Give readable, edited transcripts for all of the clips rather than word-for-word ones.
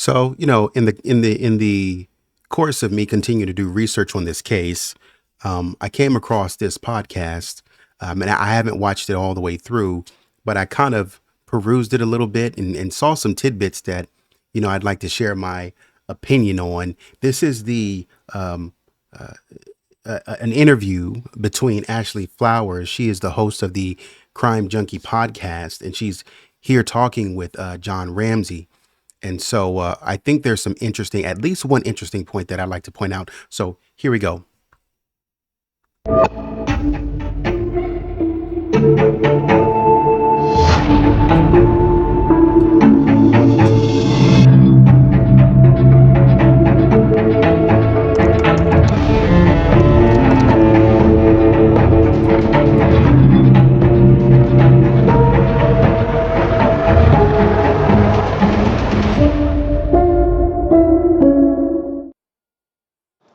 So, in the course of me continuing to do research on this case, I came across this podcast, and I haven't watched it all the way through, but I kind of perused it a little bit and saw some tidbits that, I'd like to share my opinion on. This is the an interview between Ashley Flowers. She is the host of the Crime Junkie podcast, and she's here talking with John Ramsey. And so I think there's at least one interesting point that I'd like to point out. So here we go.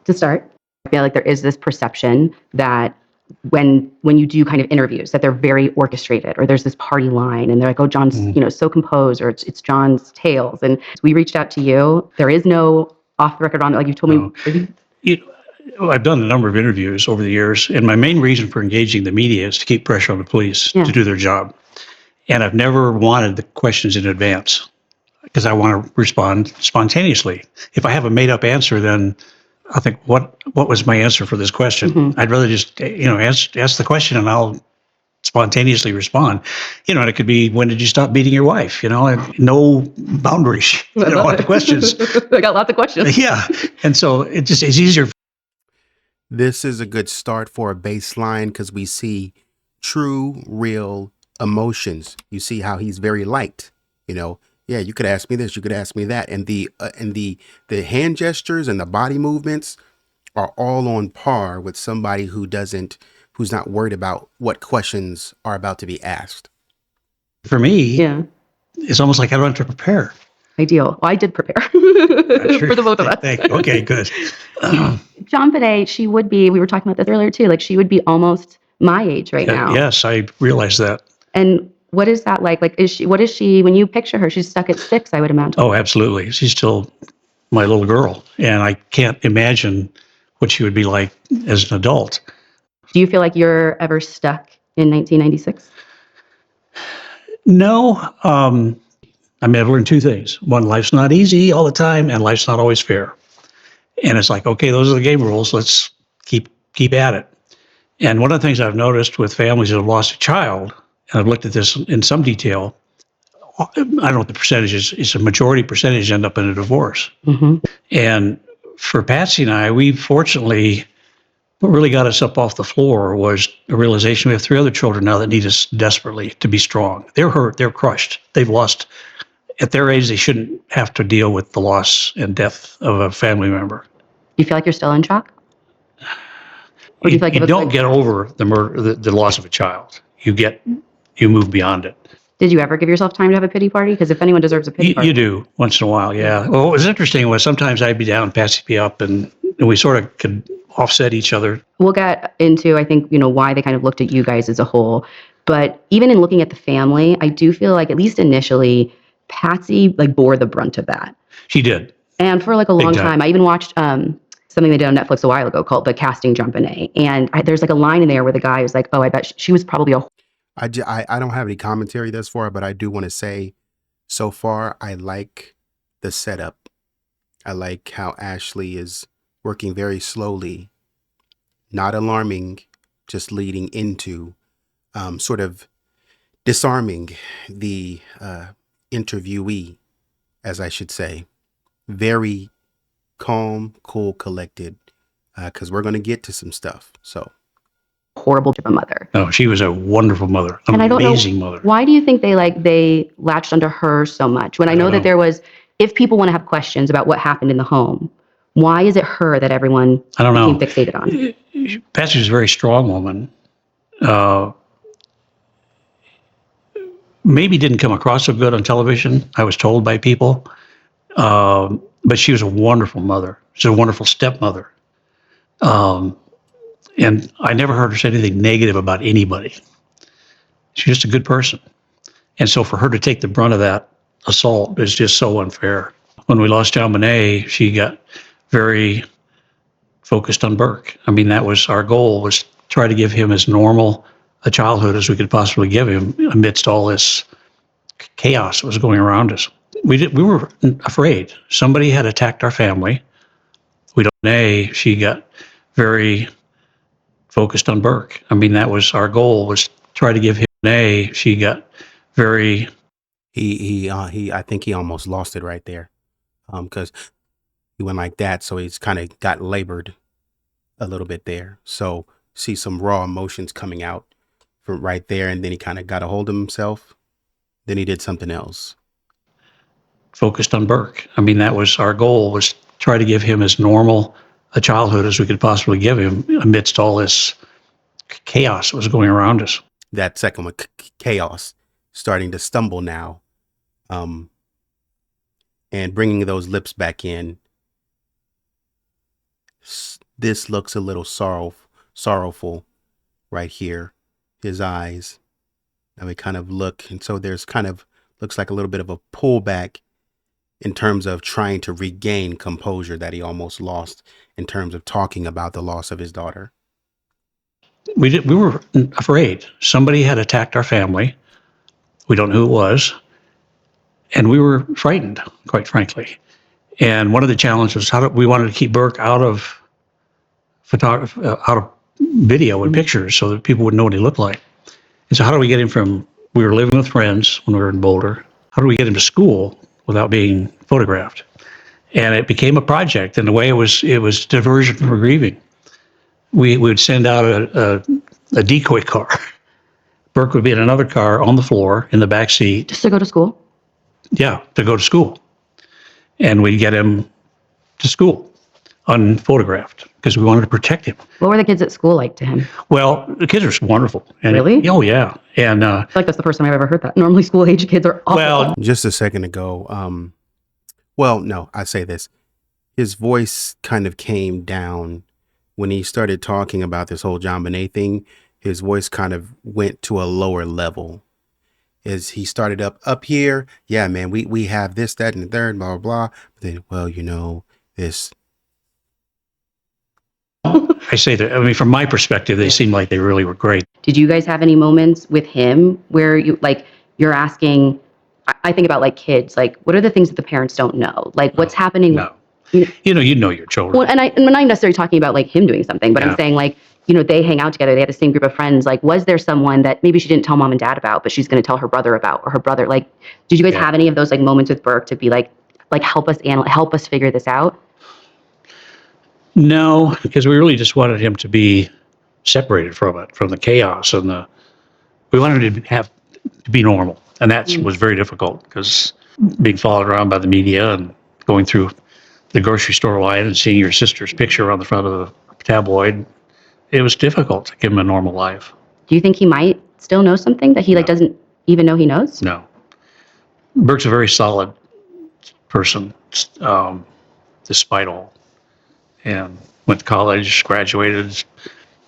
To start, I feel like there is this perception that when you do kind of interviews that they're very orchestrated, or there's this party line and they're like, oh, John's so composed, or it's John's tales. And we reached out to you. There is no off the record on it, like you told me. I've done a number of interviews over the years, and my main reason for engaging the media is to keep pressure on the police to do their job. And I've never wanted the questions in advance because I want to respond spontaneously. If I have a made up answer, then I think, what was my answer for this question? Mm-hmm. I'd rather just, ask the question and I'll spontaneously respond. And it could be, when did you stop beating your wife? No boundaries, on the questions. I got lots of questions. Yeah. And so it's easier. This is a good start for a baseline because we see true, real emotions. You see how he's very light, Yeah, you could ask me this, you could ask me that. And the hand gestures and the body movements are all on par with somebody who's not worried about what questions are about to be asked. For me, it's almost like I don't have to prepare. Ideal. Well, I did prepare for the both of us. Thank you. Okay, good. JonBenet, she would be, we were talking about this earlier too, like she would be almost my age right now. Yes, I realize that. And what is that like? Like, what is she, when you picture her, she's stuck at 6, I would imagine. Oh, absolutely. She's still my little girl. And I can't imagine what she would be like as an adult. Do you feel like you're ever stuck in 1996? No. I've learned two things. One, life's not easy all the time, and life's not always fair. And it's like, okay, those are the game rules. Let's keep at it. And one of the things I've noticed with families that have lost a child, and I've looked at this in some detail, I don't know what the percentage is. It's a majority percentage end up in a divorce. Mm-hmm. And for Patsy and I, we fortunately, what really got us up off the floor was a realization we have 3 other children now that need us desperately to be strong. They're hurt. They're crushed. They've lost. At their age, they shouldn't have to deal with the loss and death of a family member. Do you feel like you're still in shock? Or do you feel like you don't get over the murder, the loss of a child. You move beyond it. Did you ever give yourself time to have a pity party? Because if anyone deserves a pity party. You do, once in a while, yeah. Well, what was interesting was sometimes I'd be down, Patsy be up, and we sort of could offset each other. We'll get into, I think, why they kind of looked at you guys as a whole. But even in looking at the family, I do feel like, at least initially, Patsy bore the brunt of that. She did. And for a long time, I even watched something they did on Netflix a while ago called The Casting JonBenet. And there's a line in there where the guy was like, oh, I bet she was probably a... I don't have any commentary thus far, but I do want to say, so far, I like the setup. I like how Ashley is working very slowly, not alarming, just leading into sort of disarming the interviewee, as I should say. Very calm, cool, collected, because we're going to get to some stuff. So. Horrible of a mother. No, she was a wonderful mother, amazing mother. Why do you think they latched onto her so much? When I know that there was, if people want to have questions about what happened in the home, why is it her that everyone became fixated on? Patsy was a very strong woman. Maybe didn't come across so good on television, I was told by people. But she was a wonderful mother. She was a wonderful stepmother. And I never heard her say anything negative about anybody. She's just a good person. And so for her to take the brunt of that assault is just so unfair. when we lost JonBenet, she got very focused on Burke. I mean, that was our goal, was try to give him as normal a childhood as we could possibly give him amidst all this chaos that was going around us. We were afraid. Somebody had attacked our family. We don't know. She got very focused on Burke. I mean, that was our goal, was try to give him she got very I think he almost lost it right there. Because he went like that, so he's kind of got labored a little bit there. So see some raw emotions coming out from right there, and then he kind of got a hold of himself. Then he did something else. focused on Burke. I mean, that was our goal, was try to give him as normal a childhood as we could possibly give him amidst all this chaos that was going around us. That second one, chaos, starting to stumble now, and bringing those lips back in. This looks a little sorrowful right here. His eyes. Now we kind of look, and so there's kind of looks like a little bit of a pullback in terms of trying to regain composure that he almost lost in terms of talking about the loss of his daughter. We were afraid. Somebody had attacked our family. We don't know who it was. And we were frightened, quite frankly. And one of the challenges was we wanted to keep Burke out of video and pictures so that people would know what he looked like. And so how do we get him from, we were living with friends when we were in Boulder, how do we get him to school without being photographed? And it became a project. In a way, it was diversion from grieving. We would send out a decoy car. Burke would be in another car on the floor in the back seat. Just to go to school? Yeah, to go to school. And we'd get him to school unphotographed because we wanted to protect him. What were the kids at school like to him? Well, the kids are wonderful. And Really? Oh, yeah. And I feel like that's the first time I've ever heard that. Normally school age kids are awful. well, Just a second ago, well, no, I say this. His voice kind of came down when he started talking about this whole JonBenet thing. His voice kind of went to a lower level. As he started up here, yeah, man, we have this, that, and the third, blah, blah, blah. But then, well, you know, this. I say that, I mean, from my perspective, they seemed like they really were great. Did you guys have any moments with him where you're asking, I think about like kids, like what are the things that the parents don't know? Like what's happening? No. You know your children. Well, and I'm not necessarily talking about like him doing something, but Yeah. I'm saying like, you know, they hang out together. They have the same group of friends. Like, was there someone that maybe she didn't tell mom and dad about, but she's going to tell her brother about, or her brother? Like, did you guys Yeah. have any of those like moments with Burke to be like help us figure this out? No, because we really just wanted him to be separated from it, from the chaos and we wanted him to be normal. And that was very difficult because being followed around by the media and going through the grocery store line and seeing your sister's picture on the front of the tabloid, it was difficult to give him a normal life. Do you think he might still know something that he like doesn't even know he knows? No. Burke's a very solid person, despite all. And went to college, graduated,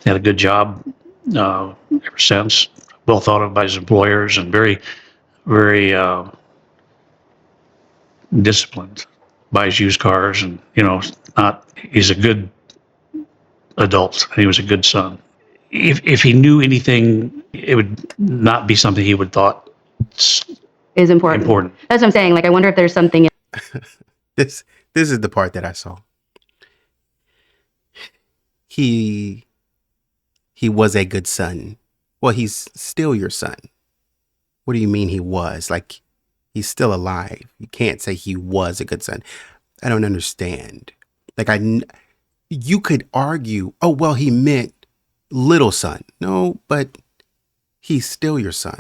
had a good job ever since. Well thought of by his employers and very, very disciplined. Buys used cars and, he's a good adult and he was a good son. If he knew anything, it would not be something he would thought Is important. That's what I'm saying. Like, I wonder if there's something. This is the part that I saw. He was a good son. Well, he's still your son. What do you mean he was? Like, he's still alive. You can't say he was a good son. I don't understand. Like, you could argue, oh, well, he meant little son. No, but he's still your son.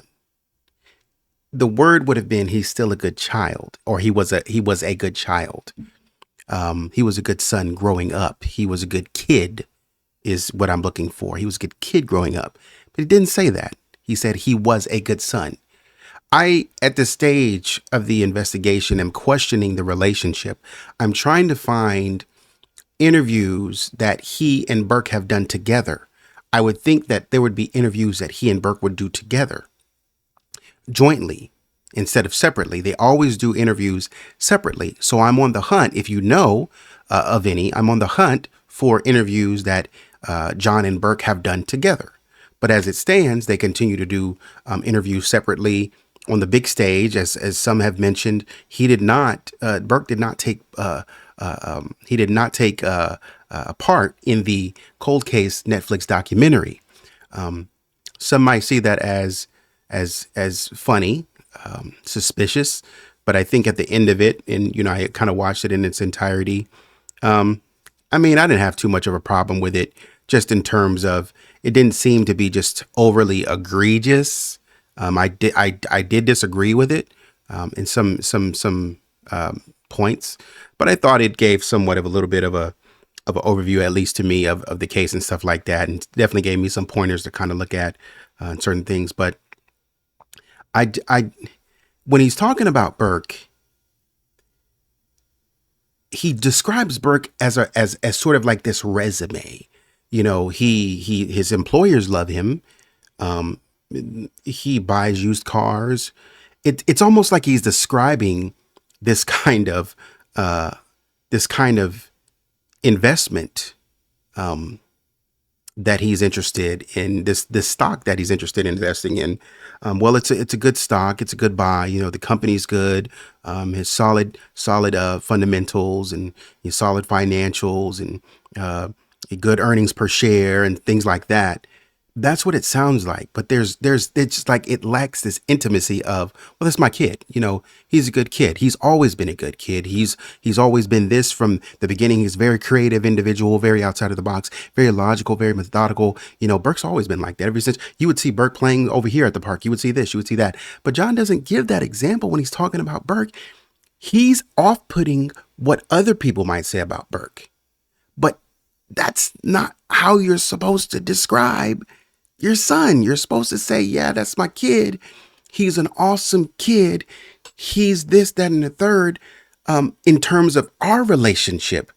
The word would have been he's still a good child, or he was a good child. He was a good son growing up. He was a good kid is what I'm looking for. He was a good kid growing up, but he didn't say that. He said he was a good son. I, at this stage of the investigation, am questioning the relationship. I'm trying to find interviews that he and Burke have done together. I would think that there would be interviews that he and Burke would do together, jointly. instead of separately. They always do interviews separately. So I'm on the hunt, if you know of any, I'm on the hunt for interviews that John and Burke have done together. But as it stands, they continue to do interviews separately on the big stage. As some have mentioned, he did not, Burke did not take, he did not take a part in the Cold Case Netflix documentary. Some might see that as funny, suspicious, but I think at the end of it, and you know, I kind of watched it in its entirety. I mean, I didn't have too much of a problem with it, just in terms of it didn't seem to be just overly egregious. I did disagree with it in some points, but I thought it gave somewhat of a little bit of an overview, at least to me, of the case and stuff like that, and definitely gave me some pointers to kind of look at certain things. But when he's talking about Burke, he describes Burke as sort of like this resume. You know, his employers love him. He buys used cars. It's almost like he's describing this kind of investment that he's interested in, this stock that he's interested in investing in. Well, it's a good stock. It's a good buy. You know, the company's good. His solid fundamentals and his solid financials and good earnings per share and things like that. That's what it sounds like. But it's just like it lacks this intimacy of, well, that's my kid. You know, he's a good kid. He's always been a good kid. He's always been this from the beginning. He's a very creative individual, very outside of the box, very logical, very methodical. You know, Burke's always been like that ever since. You would see Burke playing over here at the park. You would see this, you would see that. But John doesn't give that example when he's talking about Burke. He's off-putting what other people might say about Burke. But that's not how you're supposed to describe your son. You're supposed to say, yeah, that's my kid. He's an awesome kid. He's this, that, and the third, in terms of our relationship,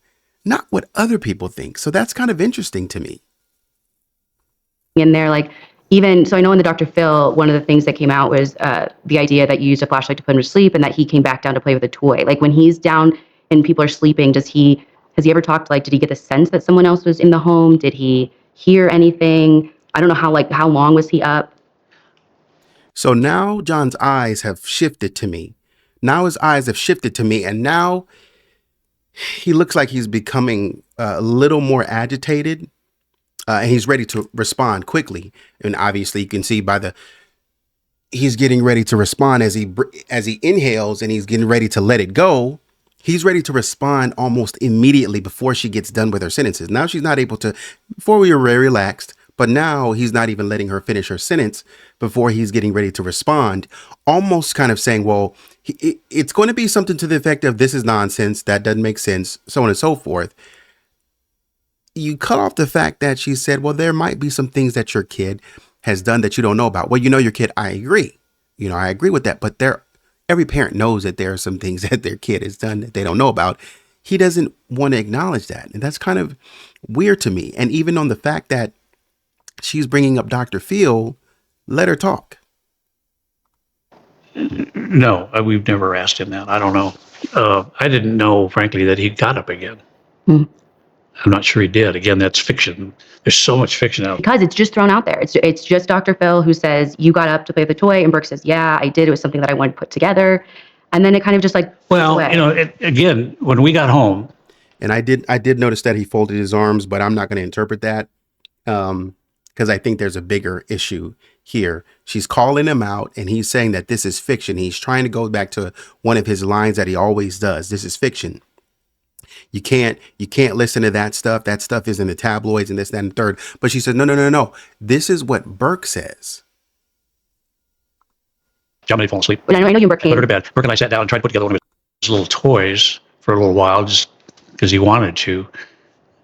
not what other people think. So that's kind of interesting to me. And they're like, even, so I know in the Dr. Phil, one of the things that came out was the idea that you used a flashlight to put him to sleep and that he came back down to play with a toy. Like when he's down and people are sleeping, has he ever talked, like, did he get the sense that someone else was in the home? Did he hear anything? I don't know how long was he up? So now John's eyes have shifted to me. Now his eyes have shifted to me, and now he looks like he's becoming a little more agitated, and he's ready to respond quickly. And obviously you can see he's getting ready to respond as he inhales and he's getting ready to let it go. He's ready to respond almost immediately before she gets done with her sentences. Now she's not able to, before we were very relaxed, but now he's not even letting her finish her sentence before he's getting ready to respond, almost kind of saying, well, it's going to be something to the effect of, this is nonsense, that doesn't make sense, so on and so forth. You cut off the fact that she said, well, there might be some things that your kid has done that you don't know about. Well, you know your kid, I agree. You know, I agree with that. But every parent knows that there are some things that their kid has done that they don't know about. He doesn't want to acknowledge that. And that's kind of weird to me. And even on the fact that she's bringing up Dr. Phil, let her talk. No, we've never asked him that. I don't know. I didn't know, frankly, that he got up again. I'm not sure he did. Again, that's fiction. There's so much fiction out. Because it's just thrown out there. It's just Dr. Phil who says, you got up to play with the toy, and Burke says, yeah, I did. It was something that I wanted to put together. And then it kind of just like, well, you know, again, when we got home. And I did notice that he folded his arms, but I'm not going to interpret that because I think there's a bigger issue here. She's calling him out and he's saying that this is fiction. He's trying to go back to one of his lines that he always does. This is fiction. You can't listen to that stuff. That stuff is in the tabloids and this, that, and the third. But she said, no. This is what Burke says. JonBenet fallen asleep. I know you and Burke came. I put her to bed. Burke and I sat down and tried to put together one of his little toys for a little while, just because he wanted to.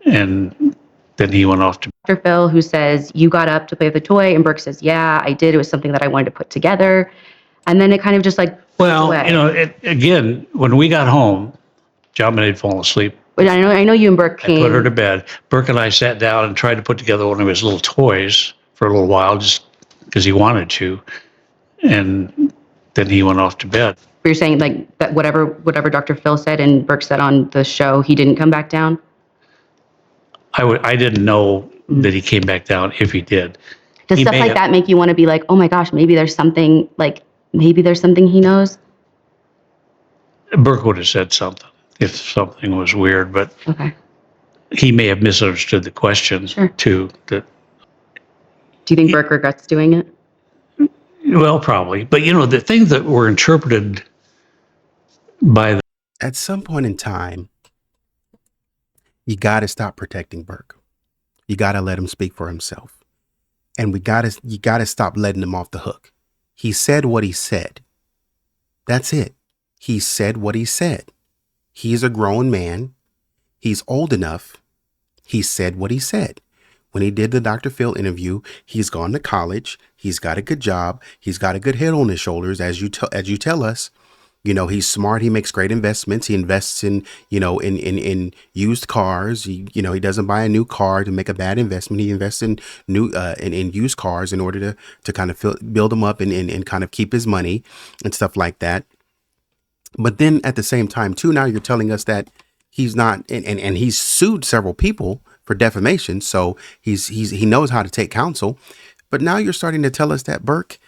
And then he went off to Dr. Phil, who says, you got up to play with the toy, and Burke says, yeah, I did. It was something that I wanted to put together. And then it kind of just like, well, you know, again, when we got home, JonBenet had fallen asleep. But I know you and Burke came. I put her to bed. Burke and I sat down and tried to put together one of his little toys for a little while, just because he wanted to. And then he went off to bed. But you're saying like that whatever Dr. Phil said and Burke said on the show, he didn't come back down? I didn't know that he came back down if he did. Does He stuff may like have- that make you want to be like, oh my gosh, maybe there's something he knows? Burke would have said something if something was weird, but Okay. he may have misunderstood the question Sure. too. That, Do you think Burke regrets doing it? well, probably. But the things that were interpreted by At some point in time, you got to stop protecting Burke. You got to let him speak for himself. And you got to stop letting him off the hook. He said what he said. That's it. He said what he said. He's a grown man. He's old enough. He said what he said. When he did the Dr. Phil interview, he's gone to college. He's got a good job. He's got a good head on his shoulders, as you tell us. He's smart. He makes great investments. He invests in used cars. He doesn't buy a new car to make a bad investment. He invests in in used cars in order to kind of build them up and kind of keep his money and stuff like that. But then at the same time, too, now you're telling us that he's not, and he's sued several people for defamation. So he knows how to take counsel. But now you're starting to tell us that Burke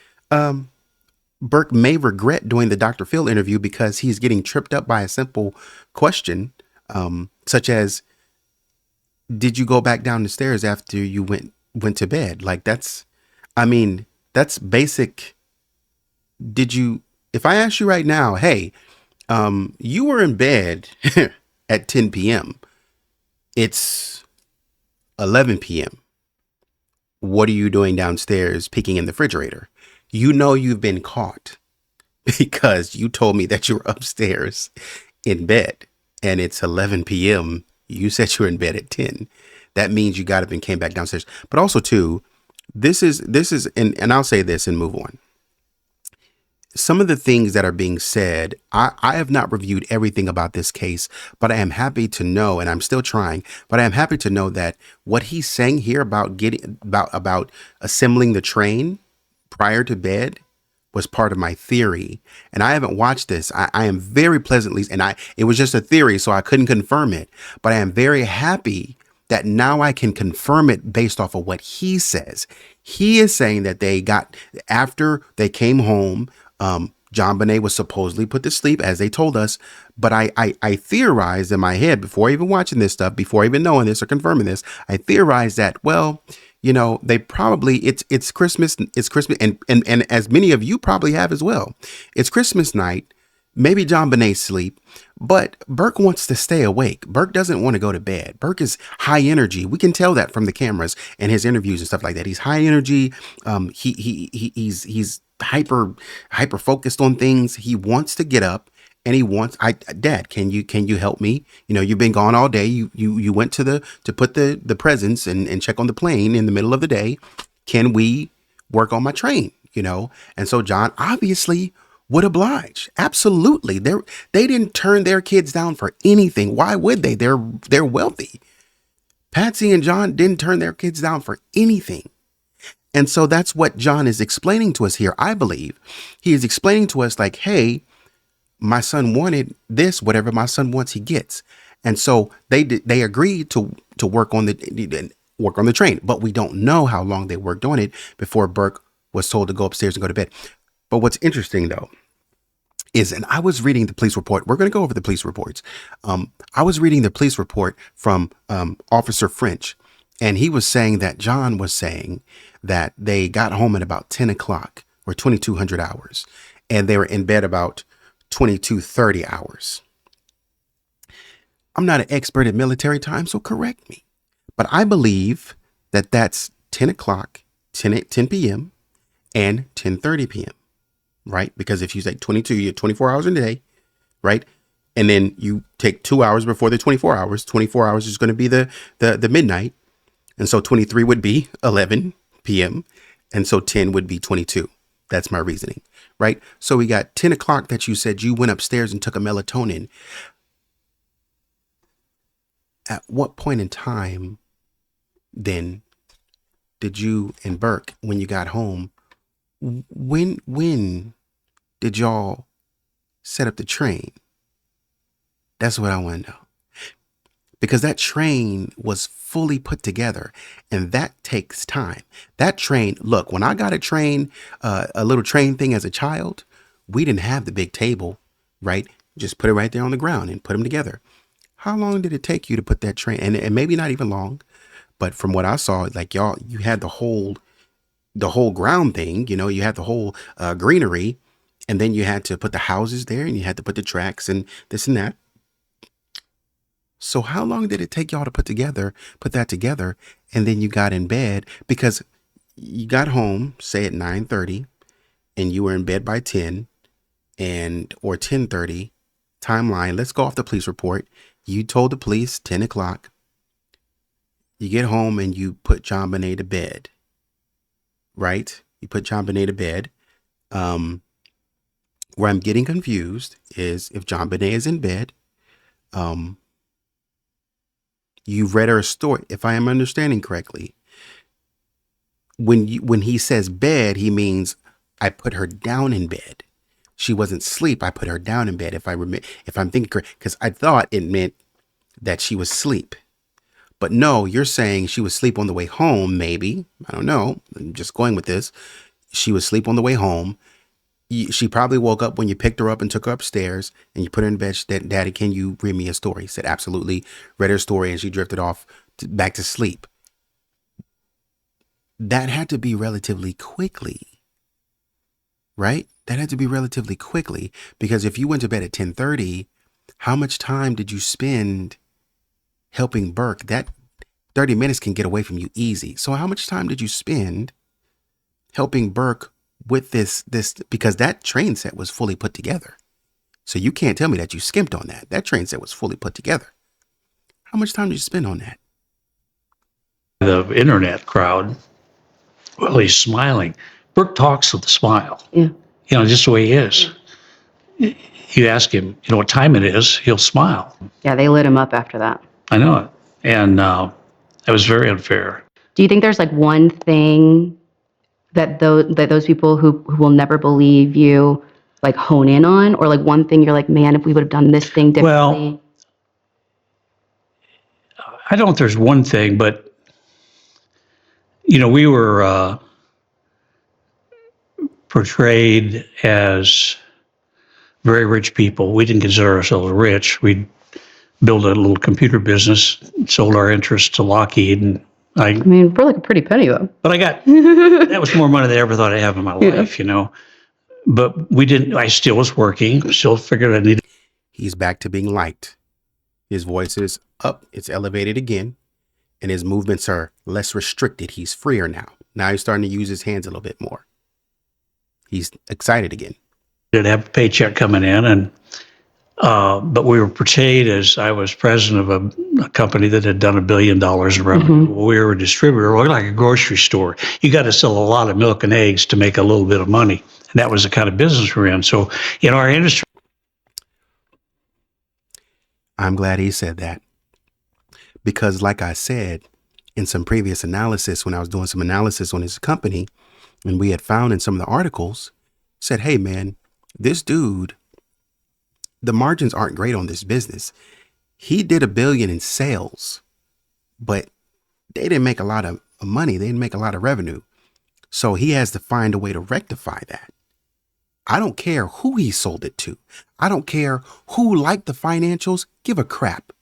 may regret doing the Dr. Phil interview because he's getting tripped up by a simple question, such as, did you go back down the stairs after you went to bed? Like that's basic. If I ask you right now, hey, you were in bed at 10 p.m. It's 11 p.m. What are you doing downstairs peeking in the refrigerator? You've been caught because you told me that you were upstairs in bed and it's 11 p.m. You said you were in bed at 10. That means you got up and came back downstairs. But also too, this is, and I'll say this and move on. Some of the things that are being said, I have not reviewed everything about this case, but I am happy to know, and I'm still trying, but I am happy to know that what he's saying here about about assembling the train prior to bed was part of my theory. And I haven't watched this. I am very pleasantly, it was just a theory, so I couldn't confirm it, but I am very happy that now I can confirm it based off of what he says. He is saying that after they came home, JonBenet was supposedly put to sleep, as they told us. But I theorized in my head before even watching this stuff, before even knowing this or confirming this, I theorized that, well, they probably, it's Christmas, and as many of you probably have as well. It's Christmas night. Maybe JonBenet sleep, but Burke wants to stay awake. Burke doesn't want to go to bed. Burke is high energy. We can tell that from the cameras and his interviews and stuff like that. He's high energy. He's hyper focused on things. He wants to get up and he wants, Dad, can you help me? You've been gone all day. You went to put the presents and check on the plane in the middle of the day. Can we work on my train? And so John obviously would oblige. Absolutely. They didn't turn their kids down for anything. Why would they? They're wealthy. Patsy and John didn't turn their kids down for anything. And so that's what John is explaining to us here. I believe he is explaining to us like, hey, my son wanted this, whatever my son wants, he gets. And so they agreed to work on the train, but we don't know how long they worked on it before Burke was told to go upstairs and go to bed. But what's interesting though is, and I was reading the police report. We're going to go over the police reports. I was reading the police report from Officer French, and he was saying that John was saying that they got home at about 10 o'clock or 2200 hours, and they were in bed about 2230 hours. I'm not an expert at military time, so correct me. But I believe that that's 10 o'clock, 10 p.m. and 10:30 p.m. Right? Because if you say 22, you have 24 hours in a day, right? And then you take 2 hours before the 24 hours. 24 hours is going to be the midnight. And so 23 would be 11 p.m. And so 10 would be 22. That's my reasoning, right? So we got 10 o'clock that you said you went upstairs and took a melatonin. At what point in time then did you and Burke, when you got home, when did y'all set up the train? That's what I want to know. Because that train was fully put together, and that takes time. That train, look, when I got a little train thing as a child, we didn't have the big table, right? Just put it right there on the ground and put them together. How long did it take you to put that train? And maybe not even long, but from what I saw, like y'all, you had the whole ground thing, you had the whole greenery, and then you had to put the houses there, and you had to put the tracks and this and that. So how long did it take y'all to put that together, and then you got in bed? Because you got home, say at 9:30, and you were in bed by 10 or 10:30 timeline. Let's go off the police report. You told the police 10 o'clock. You get home and you put JonBenet to bed, right? You put JonBenet to bed. Where I'm getting confused is if JonBenet is in bed, you read her a story. If I am understanding correctly, when he says bed, he means I put her down in bed. She wasn't asleep. I put her down in bed. If I'm thinking correct, because I thought it meant that she was asleep. But no, you're saying she was asleep on the way home. Maybe, I don't know. I'm just going with this. She was asleep on the way home. She probably woke up when you picked her up and took her upstairs, and you put her in bed. She said, "Daddy, can you read me a story?" He said, "Absolutely." Read her story, and she drifted off back to sleep. That had to be relatively quickly, right? That had to be relatively quickly, because if you went to bed at 10:30, how much time did you spend helping Burke? That 30 minutes can get away from you easy. So how much time did you spend helping Burke with this, because that train set was fully put together. So you can't tell me that you skimped on that. That train set was fully put together. How much time did you spend on that? The internet crowd, well, he's smiling. Burke talks with a smile. Yeah. Just the way he is. You ask him, what time it is, he'll smile. Yeah, they lit him up after that. I know it. And that was very unfair. Do you think there's like one thing that those people who will never believe you like hone in on, or like one thing you're like, man, if we would have done this thing differently? Well, I don't know if there's one thing, but we were portrayed as very rich people. We didn't consider ourselves rich. We'd built a little computer business, sold our interest to Lockheed, and I mean, for like a pretty penny though. But I got, that was more money than I ever thought I'd have in my life, But we didn't, I still was working, still figured I needed. He's back to being liked. His voice is up, it's elevated again, and his movements are less restricted. He's freer now. Now he's starting to use his hands a little bit more. He's excited again. Did have a paycheck coming in, and but we were portrayed as I was president of a company that had done $1 billion in revenue. Mm-hmm. We were a distributor, we're like a grocery store. You got to sell a lot of milk and eggs to make a little bit of money. And that was the kind of business we're in. So in our industry. I'm glad he said that. Because like I said, in some previous analysis, when I was doing some analysis on his company, and we had found in some of the articles, said, hey man, this dude, the margins aren't great on this business. He did $1 billion in sales, but they didn't make a lot of money. They didn't make a lot of revenue. So he has to find a way to rectify that. I don't care who he sold it to. I don't care who liked the financials. Give a crap.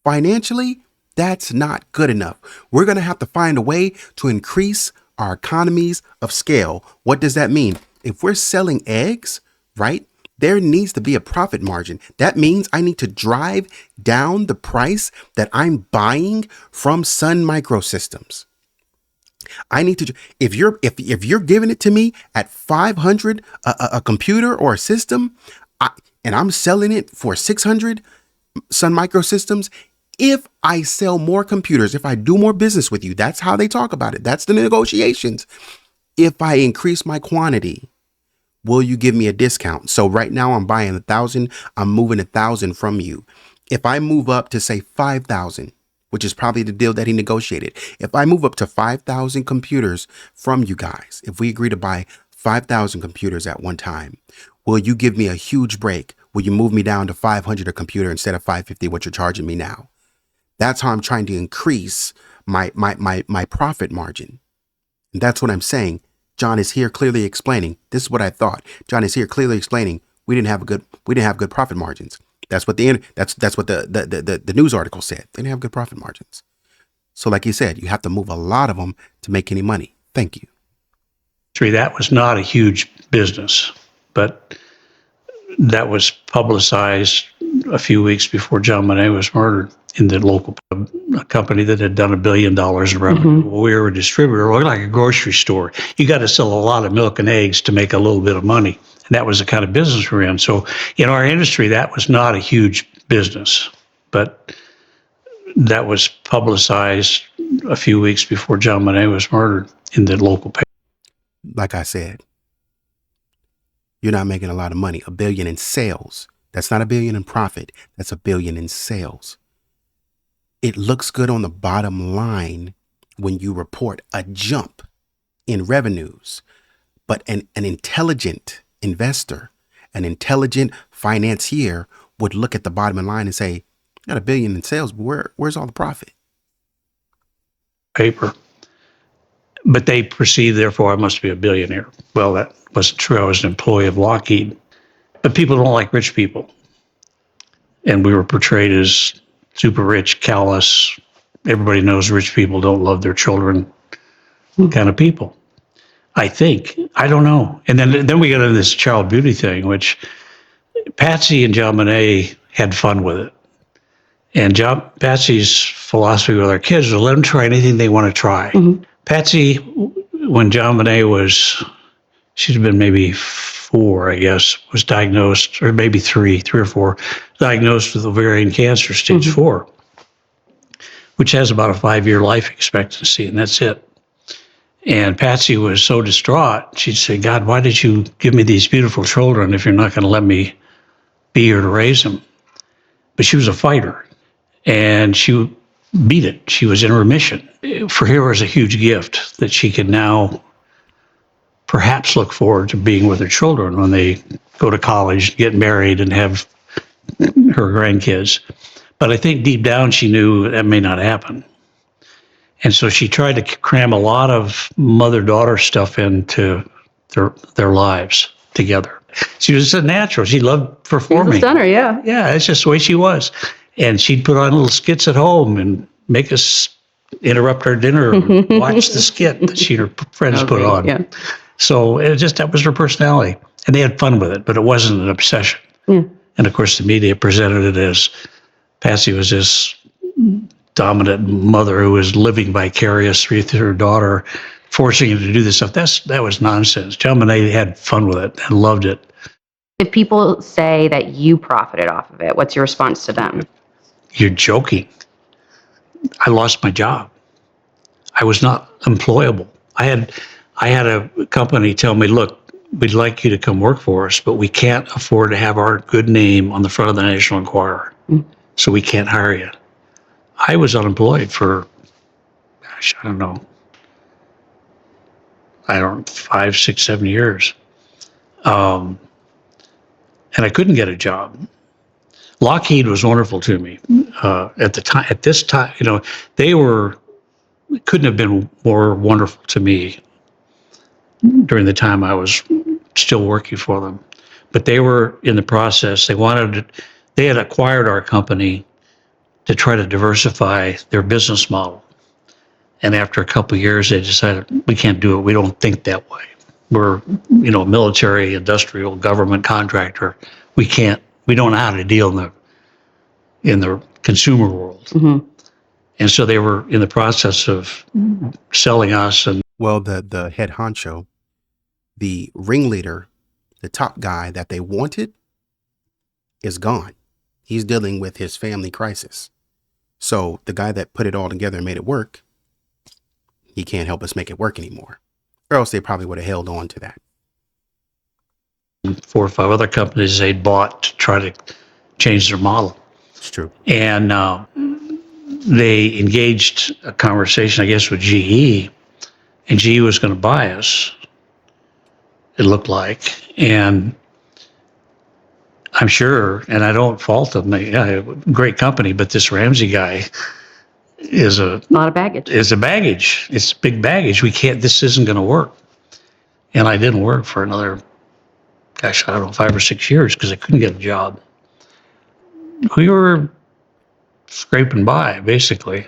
Financially, that's not good enough. We're going to have to find a way to increase our economies of scale. What does that mean? If we're selling eggs, right? There needs to be a profit margin. That means I need to drive down the price that I'm buying from Sun Microsystems. I need to, if you're giving it to me at 500 a computer or a system, and I'm selling it for 600 Sun Microsystems, if I sell more computers, if I do more business with you, that's how they talk about it. That's the negotiations. If I increase my quantity, will you give me a discount? So right now I'm buying 1,000. I'm moving 1,000 from you. If I move up to say 5,000, which is probably the deal that he negotiated. If I move up to 5,000 computers from you guys, if we agree to buy 5,000 computers at one time, Will you give me a huge break? Will you move me down to 500 a computer instead of 550, what you're charging me now? That's how I'm trying to increase my profit margin. And that's what I'm saying. John is here clearly explaining. This is what I thought. John is here clearly explaining we didn't have good profit margins. That's what the news article said. They didn't have good profit margins. So like you said, you have to move a lot of them to make any money. Thank you. That was not a huge business, but that was publicized a few weeks before JonBenet was murdered in the local company that had done $1 billion in revenue. Mhm. Well, we were a distributor. We're like a grocery store. You got to sell a lot of milk and eggs to make a little bit of money. And that was the kind of business we're in. So in our industry, that was not a huge business, but that was publicized a few weeks before JonBenet was murdered in the local paper. Like I said, you're not making a lot of money. $1 billion in sales. That's not $1 billion in profit. That's $1 billion in sales. It looks good on the bottom line when you report a jump in revenues, but an intelligent investor, an intelligent financier would look at the bottom line and say, got $1 billion in sales, but where's all the profit? Paper. But they perceived, therefore, I must be a billionaire. Well, that wasn't true. I was an employee of Lockheed. But people don't like rich people. And we were portrayed as super rich, callous. Everybody knows rich people don't love their children kind of people. I think. I don't know. And then we got into this child beauty thing, which Patsy and JonBenet had fun with it. And Patsy's philosophy with our kids was let them try anything they want to try. Mm-hmm. Patsy, when JonBenet she'd been maybe 4, I guess, was diagnosed, or maybe 3 or 4, diagnosed with ovarian cancer, stage 4, which has about a 5-year life expectancy, and that's it. And Patsy was so distraught, she'd say, God, why did you give me these beautiful children if you're not going to let me be here to raise them? But she was a fighter, and she beat it. She was in remission. For her, it was a huge gift that she could now perhaps look forward to being with her children when they go to college, get married, and have her grandkids. But I think deep down she knew that may not happen. And so she tried to cram a lot of mother-daughter stuff into their lives together. She was a natural. She loved performing. She was a stunner, yeah. Yeah, that's just the way she was. And she'd put on little skits at home and make us interrupt our dinner and watch the skit that she and her friends put on. Yeah. So that was her personality. And they had fun with it, but it wasn't an obsession. Yeah. And of course, the media presented it as Patsy was this dominant mother who was living vicariously through her daughter, forcing him to do this stuff. That was nonsense. JonBenet had fun with it and loved it. If people say that you profited off of it, what's your response to them? You're joking. I lost my job. I was not employable. I had a company tell me, look, we'd like you to come work for us, but we can't afford to have our good name on the front of the National Enquirer. So we can't hire you. I was unemployed for, gosh, I don't know, 5, 6, 7 years. And I couldn't get a job. Lockheed was wonderful to me at the time. At this time, they couldn't have been more wonderful to me during the time I was still working for them. But they were in the process. They had acquired our company to try to diversify their business model. And after a couple of years, they decided, we can't do it. We don't think that way. We're, a military, industrial, government contractor. We don't know how to deal in the consumer world. Mm-hmm. And so they were in the process of selling us. And well, the head honcho, the ringleader, the top guy that they wanted is gone. He's dealing with his family crisis. So the guy that put it all together and made it work, he can't help us make it work anymore. Or else they probably would have held on to that. 4 or 5 other companies they'd bought to try to change their model. It's true. And they engaged a conversation, I guess, with GE, and GE was going to buy us, it looked like. And I'm sure, and I don't fault them. Yeah, great company, but this Ramsey guy is a lot of baggage. It's a baggage. It's big baggage. We can't. This isn't going to work. And I didn't work for another, gosh, I don't know, 5 or 6 years because I couldn't get a job. We were scraping by, basically,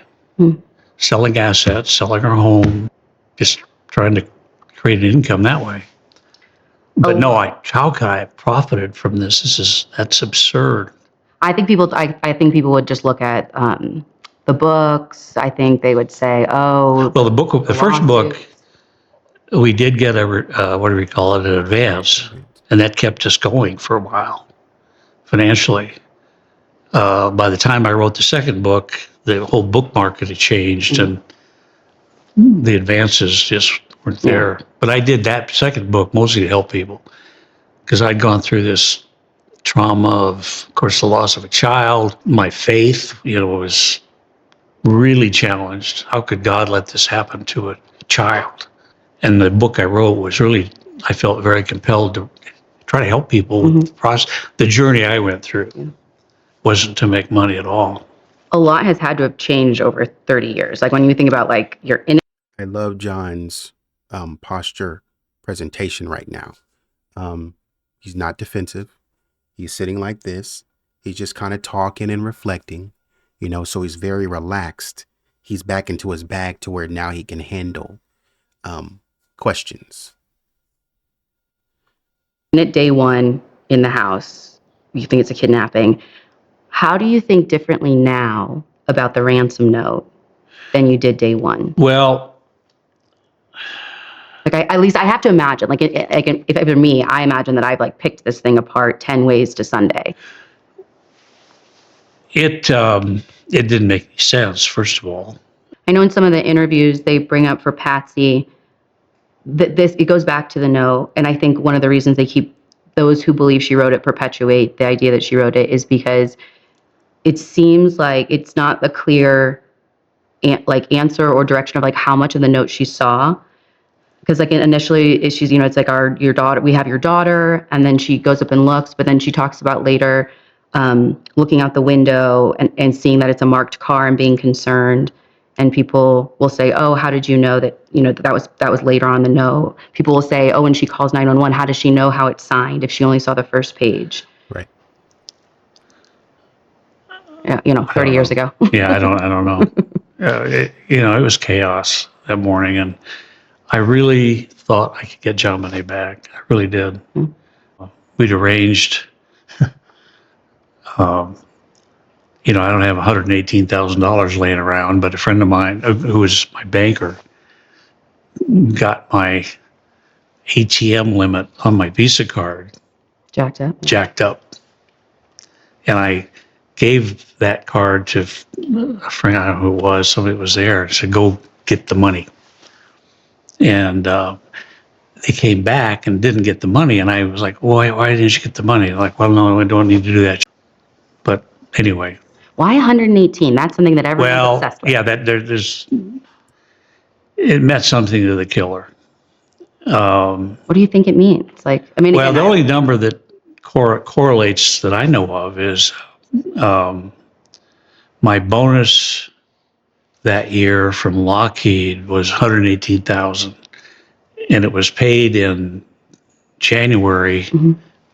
selling assets, selling our home, just trying to create an income that way. But no, how could I have profited from this? That's absurd. I think people would just look at the books. I think they would say, "Oh, Well, the first book, we did get what do we call it, an advance, and that kept us going for a while financially. By the time I wrote the second book, the whole book market had changed, and the advances just weren't there. But I did that second book mostly to help people because I'd gone through this trauma of course, the loss of a child. My faith, was really challenged. How could God let this happen to a child? And the book I wrote was really, I felt very compelled to try to help people with the process. The journey I went through wasn't to make money at all. A lot has had to have changed over 30 years. Like when you think about like your I love John's posture presentation right now. He's not defensive. He's sitting like this. He's just kind of talking and reflecting, so he's very relaxed. He's back into his bag to where now he can handle questions. At day one in the house, you think it's a kidnapping. How do you think differently now about the ransom note than you did day one? Well, at least I have to imagine, if it were me, I imagine that I've picked this thing apart 10 ways to Sunday. It didn't make any sense, first of all. I know in some of the interviews they bring up for Patsy that it goes back to the note, and I think one of the reasons those who believe she wrote it perpetuate the idea that she wrote it is because it seems like it's not a clear answer or direction of how much of the note she saw. Because initially she's, it's like your daughter, we have your daughter, and then she goes up and looks, but then she talks about later looking out the window and seeing that it's a marked car and being concerned. And people will say, "Oh, how did you know that?" That was later on the note. People will say, "Oh, when she calls 911, how does she know how it's signed if she only saw the first page?" Right. 30 years ago. Yeah, I don't know. It was chaos that morning, and I really thought I could get JonBenet back. I really did. We'd arranged. I don't have $118,000 laying around, but a friend of mine who was my banker got my ATM limit on my Visa card Jacked up. And I gave that card to a friend, I don't know who it was, somebody was there, and said, "Go get the money." And they came back and didn't get the money. And I was like, why didn't you get the money? They're like, "Well, no, I don't need to do that." But anyway. Why 118? That's something that everyone's obsessed with. Yeah, it meant something to the killer. What do you think it means? The only number that correlates that I know of is my bonus that year from Lockheed was $118,000, and it was paid in January.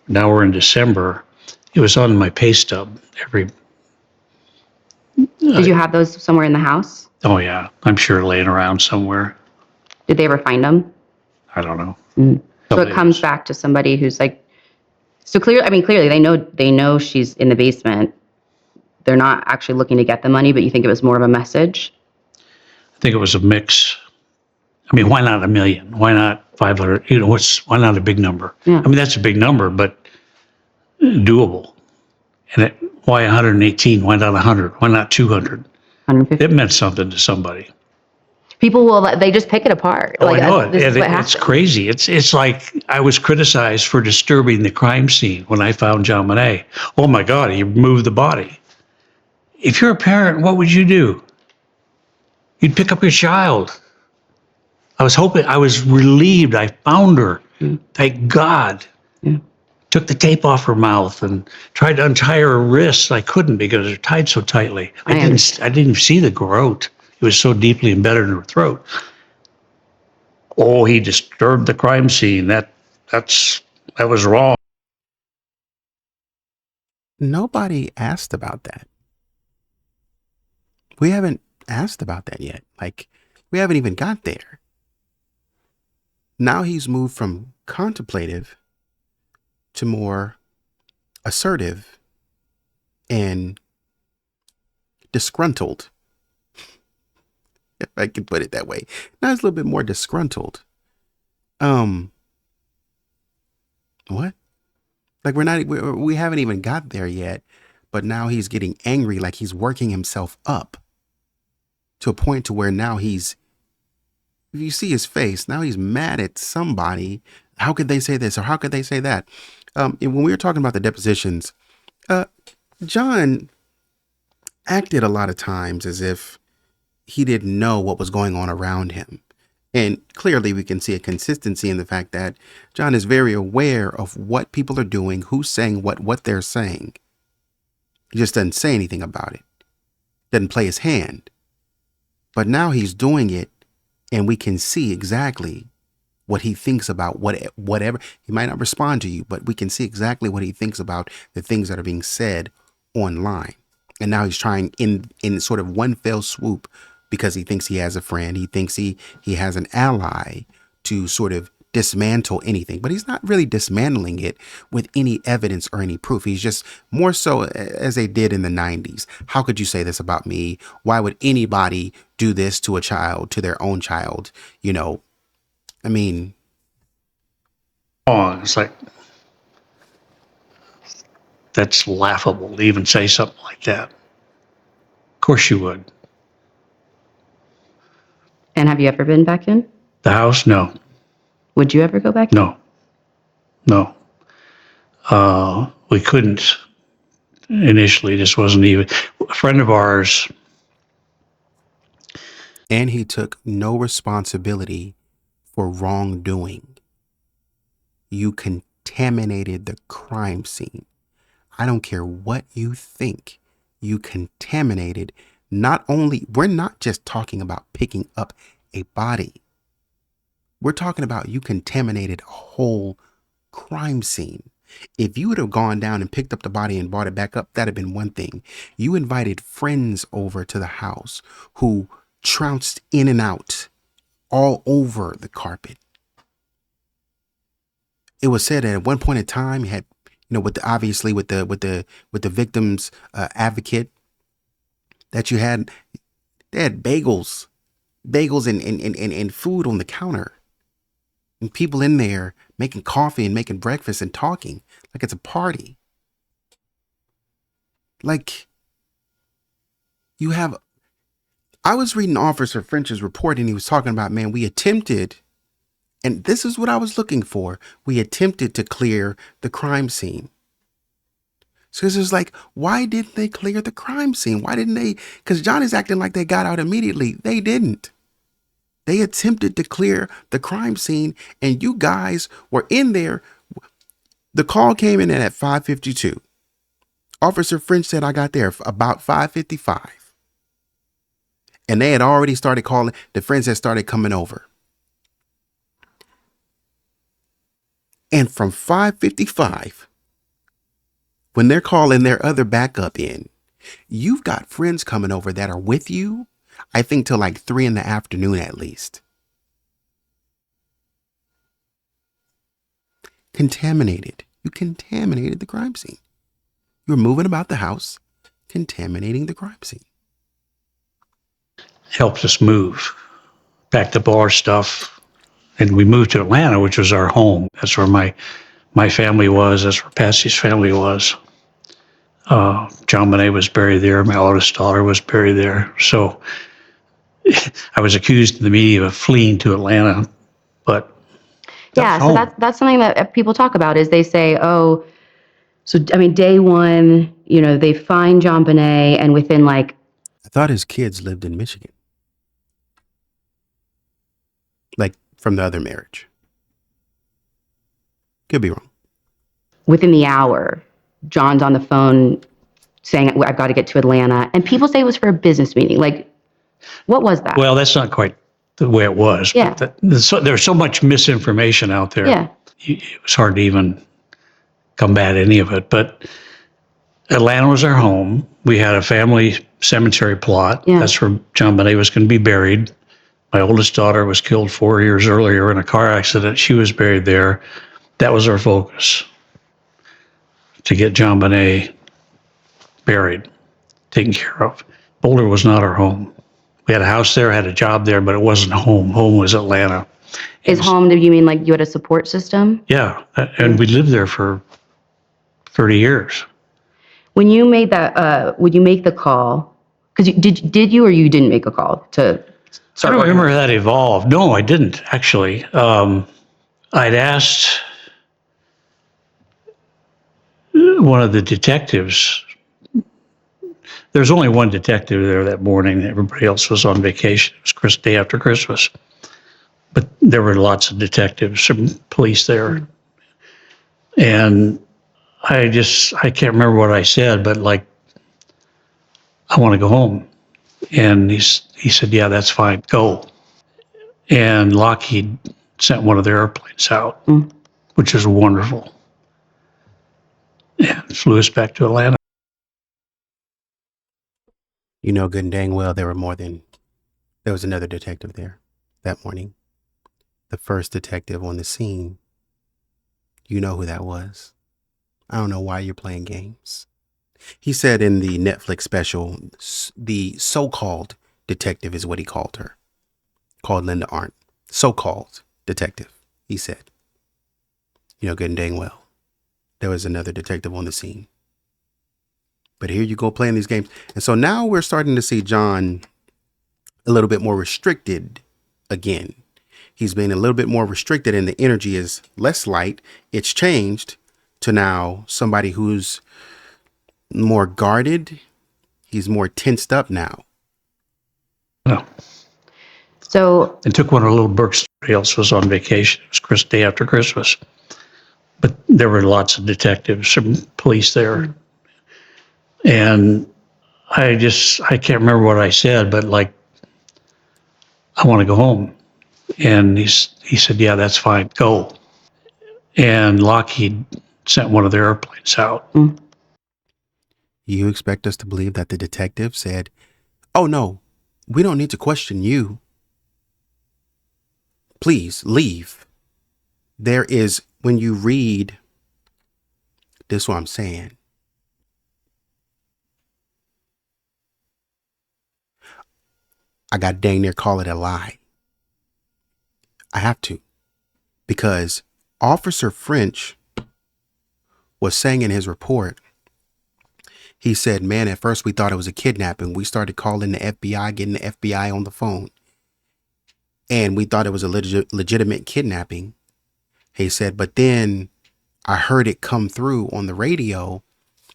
Now we're in December. It was on my pay stub every. Did you have those somewhere in the house? Oh yeah, I'm sure laying around somewhere. Did they ever find them? I don't know. So it comes back to somebody who's clearly they know she's in the basement. They're not actually looking to get the money, but you think it was more of a message? I think it was a mix. I mean, why not $1 million? Why not 500? Why not a big number? Yeah. I mean, that's a big number, but doable. And why 118? Why not 100? Why not 200? 150. It meant something to somebody. People they just pick it apart. I know it. This is what It's crazy. It's like I was criticized for disturbing the crime scene when I found JonBenet. Oh my God, he moved the body. If you're a parent, what would you do? You'd pick up your child. I was relieved I found her. Thank God. took the tape off her mouth and tried to untie her wrists. I couldn't because they're tied so tightly. I didn't even see the garrote. It was so deeply embedded in her throat. Oh, he disturbed the crime scene. That was wrong. Nobody asked about that. We haven't asked about that yet. Like, we haven't even got there. Now he's moved from contemplative to more assertive and disgruntled, if I can put it that way. Now he's a little bit more disgruntled. What? Like, we haven't even got there yet, but now he's getting angry, like he's working himself up to a point to where now if you see his face, now he's mad at somebody. How could they say this or how could they say that? And when we were talking about the depositions, John acted a lot of times as if he didn't know what was going on around him. And clearly we can see a consistency in the fact that John is very aware of what people are doing, who's saying what they're saying. He just doesn't say anything about it. Doesn't play his hand. But now he's doing it and we can see exactly what he thinks about whatever. He might not respond to you, but we can see exactly what he thinks about the things that are being said online. And now he's trying in sort of one fell swoop, because he thinks he has a friend. He thinks he has an ally to sort of dismantle anything, but he's not really dismantling it with any evidence or any proof. He's just more so as they did in the 90s. How could you say this about me? Why would anybody do this to a child, to their own child? You know, I mean, Oh, it's like, that's laughable to even say something like that. Of course you would. And have you ever been back in? The house? No, Would you ever go back in? no. We couldn't initially. This wasn't even a friend of ours. and he took no responsibility for wrongdoing. You contaminated the crime scene. I don't care what you think. You contaminated. Not only, we're not just talking about picking up a body. We're talking about you contaminated a whole crime scene. If you would have gone down and picked up the body and brought it back up, that'd have been one thing. You invited friends over to the house who trounced in and out all over the carpet. It was said that at one point in time, you had, with the victim's advocate, that they had bagels and food on the counter, and people in there making coffee and making breakfast and talking like it's a party. Like, I was reading Officer French's report, and he was talking about, man, we attempted, and this is what I was looking for. We attempted to clear the crime scene. So it's like, why didn't they clear the crime scene? Why didn't they? Because John is acting like they got out immediately. They didn't. They attempted to clear the crime scene, and you guys were in there. The call came in at 5:52. Officer French said I got there about 5:55. And they had already started calling. The friends had started coming over. And from 5:55, when they're calling their other backup in, you've got friends coming over that are with you, I think till like 3 in the afternoon at least. Contaminated. You contaminated the crime scene. You were moving about the house, contaminating the crime scene. Helped us move, packed up all our stuff, and we moved to Atlanta, which was our home. That's where my family was. That's where Patsy's family was. JonBenet was buried there. My oldest daughter was buried there. So I was accused in the media of fleeing to Atlanta, but Yeah, so that's something that people talk about, is they say, oh, so I mean, day one, they find JonBenet, and within like, I thought his kids lived in Michigan. Like from the other marriage. Could be wrong. within the hour, John's on the phone saying, I've got to get to Atlanta. And people say it was for a business meeting. Like, what was that? Well, that's not quite the way it was. Yeah. But there's so much misinformation out there. Yeah. It was hard to even combat any of it. But Atlanta was our home. We had a family cemetery plot. Yeah. That's where JonBenet was going to be buried. My oldest daughter was killed 4 years earlier in a car accident. She was buried there. That was our focus, to get JonBenet buried, taken care of. Boulder was not our home. We had a house there, had a job there, but it wasn't home. Home was Atlanta. Is home, do you mean like you had a support system? Yeah, and we lived there for 30 years. When you made that, would you make the call? Because did you or you didn't make a call to I start? don't remember how that evolved. No, I didn't, actually. I'd asked one of the detectives. There's only one detective there that morning. Everybody else was on vacation. It was day after Christmas. But there were lots of detectives, some police there. And I can't remember what I said, but like, I want to go home. And he said, yeah, that's fine, go. And Lockheed sent one of their airplanes out, which is wonderful, and flew us back to Atlanta. You know good and dang well there was another detective there that morning. The first detective on the scene. You know who that was. I don't know why you're playing games. He said in the Netflix special, the so-called detective is what he called her. Called Linda Arndt. So-called detective, he said. You know good and dang well there was another detective on the scene. But here you go playing these games. And so now we're starting to see John a little bit more restricted again. He's been a little bit more restricted and the energy is less light. It's changed to now somebody who's more guarded. He's more tensed up now. No. So I took one of little Burke's. Everybody else was on vacation. It was day after Christmas. But there were lots of detectives, some police there. And I can't remember what I said, but like, I want to go home. And he said, yeah, that's fine, go. And Lockheed sent one of their airplanes out. You expect us to believe that the detective said, oh no, we don't need to question you. Please leave. There is, when you read, this is what I'm saying. I got dang near call it a lie. I have to. Because Officer French was saying in his report, he said, man, at first we thought it was a kidnapping. We started calling the FBI, getting the FBI on the phone. And we thought it was a legitimate kidnapping. He said, but then I heard it come through on the radio.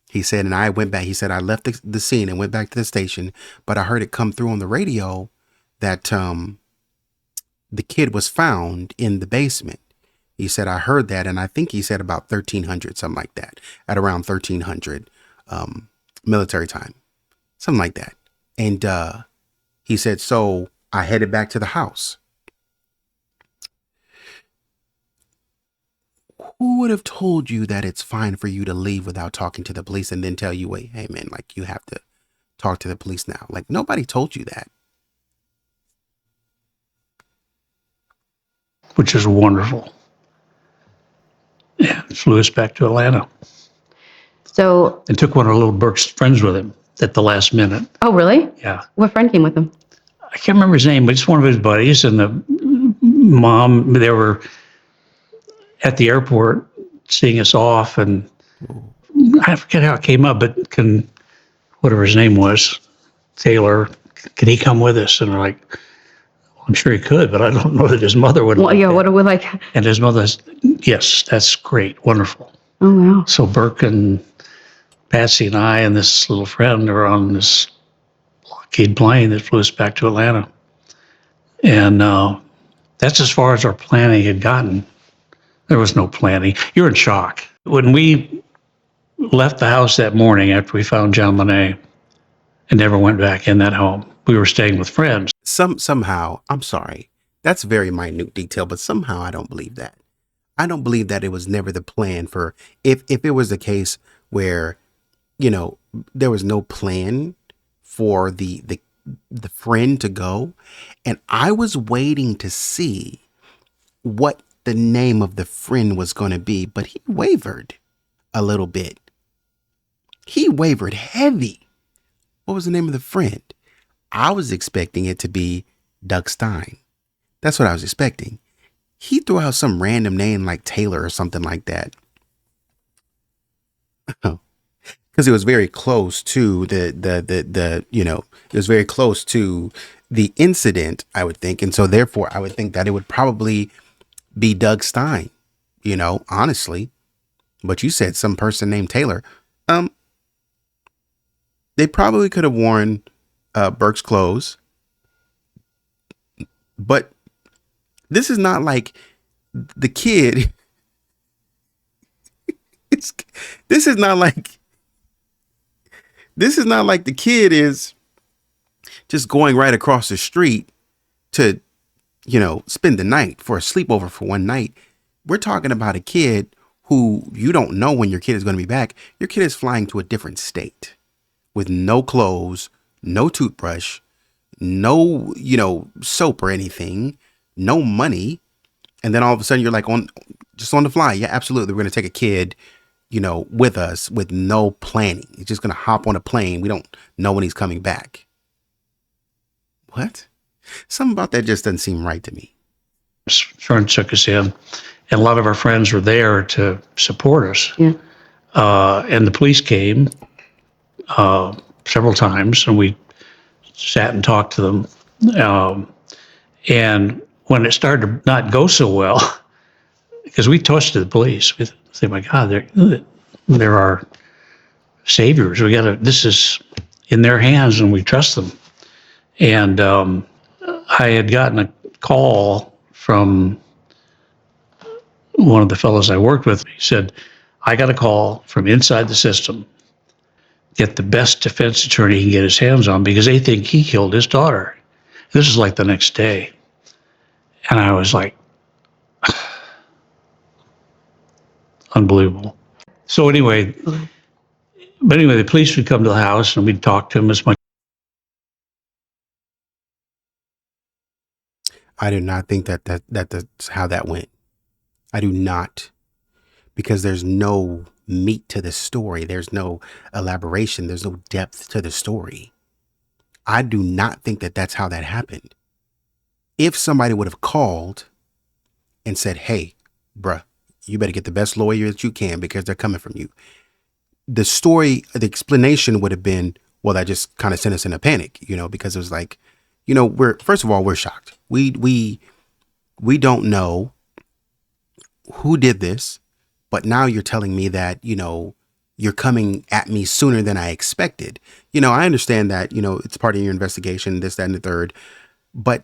He said, and I went back. He said, I left the scene and went back to the station, but I heard it come through on the radio that the kid was found in the basement. He said, I heard that. And I think he said about 1300, something like that, at around 1300 military time, something like that. And he said, so I headed back to the house. Who would have told you that it's fine for you to leave without talking to the police and then tell you, wait, hey man, like you have to talk to the police now? Like nobody told you that. Which is wonderful. Yeah, flew us back to Atlanta. So. And took one of little Burke's friends with him at the last minute. Oh, really? Yeah. What friend came with him? I can't remember his name, but it's one of his buddies. And the mom, they were at the airport seeing us off. And I forget how it came up, but whatever his name was, Taylor, can he come with us? And we're like, well, I'm sure he could, but I don't know that his mother would. Well, like yeah, that. what are we like? And his mother, yes, that's great, wonderful. Oh, wow. So Burke and Patsy and I and this little friend are on this Lockheed plane that flew us back to Atlanta. And that's as far as our planning had gotten. There was no planning. You're in shock. When we left the house that morning after we found JonBenet and never went back in that home, we were staying with friends. Somehow, I'm sorry, that's very minute detail, but somehow I don't believe that. I don't believe that it was never the plan for, if it was the case where, you know, there was no plan for the friend to go, and I was waiting to see what the name of the friend was going to be, but he wavered a little bit. He wavered heavy. What was the name of the friend? I was expecting it to be Doug Stein. That's what I was expecting. He threw out some random name like Taylor or something like that. Because it was very close to the you know, it was very close to the incident, I would think. And so therefore I would think that it would probably be Doug Stein, you know, honestly. But you said some person named Taylor. They probably could have worn Burke's clothes, but this is not like the kid. This is not like the kid is just going right across the street to, you know, spend the night for a sleepover for one night. We're talking about a kid who you don't know when your kid is going to be back. Your kid is flying to a different state with no clothes, no toothbrush, no, you know, soap or anything, no money. And then all of a sudden you're like just on the fly. Yeah, absolutely. We're going to take a kid, you know, with us with no planning. He's just going to hop on a plane. We don't know when he's coming back. What? Something about that just doesn't seem right to me. Friends took us in, and a lot of our friends were there to support us. Yeah. And the police came several times, and we sat and talked to them. And when it started to not go so well, because we trusted the police, we think, my God, they're our saviors. This is in their hands, and we trust them. And I had gotten a call from one of the fellows I worked with. He said, I got a call from inside the system. Get the best defense attorney he can get his hands on because they think he killed his daughter. This is like the next day. And I was like, unbelievable. So anyway, the police would come to the house and we'd talk to him as much. I do not think that's how that went. I do not, because there's no meat to the story. There's no elaboration. There's no depth to the story. I do not think that that's how that happened. If somebody would have called and said, hey, bruh, you better get the best lawyer that you can because they're coming from you. The story, the explanation would have been, well, that just kind of sent us in a panic, you know, because it was like, you know, first of all, we're shocked. We don't know who did this, but now you're telling me that, you know, you're coming at me sooner than I expected. You know, I understand that, you know, it's part of your investigation, this, that, and the third, but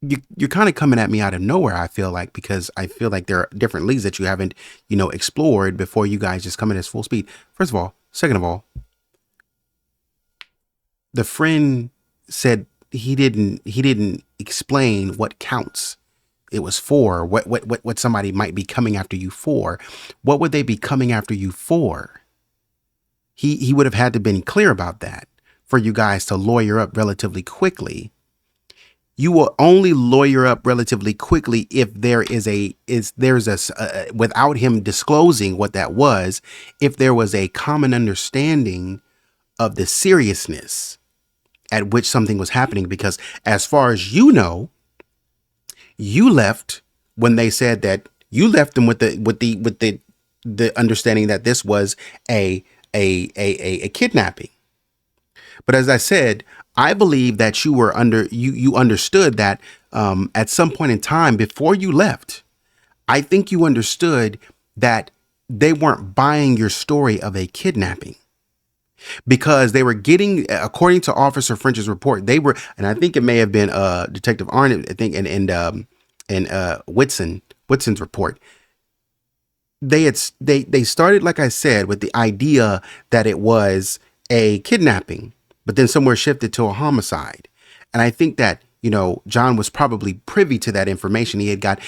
you're kind of coming at me out of nowhere, I feel like, because I feel like there are different leads that you haven't, you know, explored before you guys just come in at full speed. First of all. Second of all, the friend said he didn't explain what counts it was for, what somebody might be coming after you for. What would they be coming after you for? He would have had to been clear about that for you guys to lawyer up relatively quickly. You will only lawyer up relatively quickly if there's a without him disclosing what that was, if there was a common understanding of the seriousness at which something was happening. Because as far as you know, you left when they said that you left them with the understanding that this was a kidnapping. But as I said, I believe that you understood that at some point in time before you left, I think you understood that they weren't buying your story of a kidnapping, because they were getting, according to Officer French's report, they were, and I think it may have been Detective Arnott, I think, and Whitson's report. they started, like I said, with the idea that it was a kidnapping, but then somewhere shifted to a homicide. And I think that, John was probably privy to that information. He had got